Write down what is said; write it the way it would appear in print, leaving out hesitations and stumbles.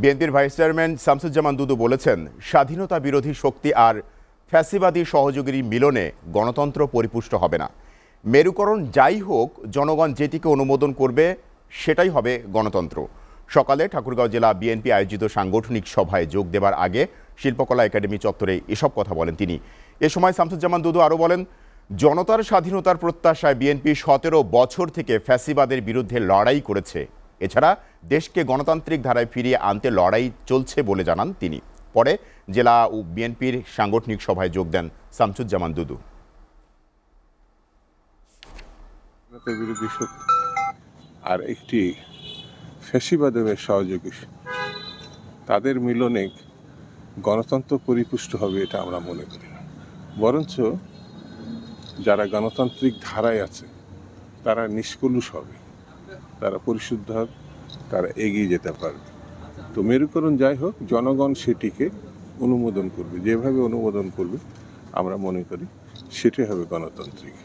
বিএনপির vice chairman Shamsuzzaman দুদু বলেছেন, স্বাধীনতা বিরোধী শক্তি আর ফ্যাসিবাদী সহযোগীর মিলনে গণতন্ত্র পরিপুষ্ট হবে না। মেরুকরণ যাই হোক, জনগণ যেটিকে অনুমোদন করবে সেটাই হবে গণতন্ত্র। সকালে ঠাকুরগাঁও জেলা বিএনপি আয়োজিত সাংগঠনিক সভায় যোগ দেবার আগে শিল্পকলা একাডেমি চত্বরে এসব কথা বলেন তিনি। এ সময় শামসুজ্জামান দুদু আরও বলেন, জনতার স্বাধীনতার প্রত্যাশায় বিএনপি 17 বছর থেকে ফ্যাসিবাদের বিরুদ্ধে লড়াই করেছে। এছাড়া দেশকে গণতান্ত্রিক ধারায় ফিরিয়ে আনতে লড়াই চলছে বলে জানান তিনি। পরে জেলা বিএনপির সাংগঠনিক সভায় যোগ দেন শামসুজ্জামান দুদু। বিরোধী শক্তি আর একটি ফ্যাসিবাদের সহযোগী, তাদের মিলনে গণতন্ত্র পরিপুষ্ট হবে এটা আমরা মনে করি না। বরঞ্চ যারা গণতান্ত্রিক ধারায় আছে তারা নিষ্কলুষ হবে, তারা পরিশুদ্ধ হবে, তারা এগিয়ে যেতে পারবে। তো মেরুকরণ যাই হোক, জনগণ সেটিকে অনুমোদন করবে। যেভাবে অনুমোদন করবে আমরা মনে করি সেটাই হবে গণতান্ত্রিক।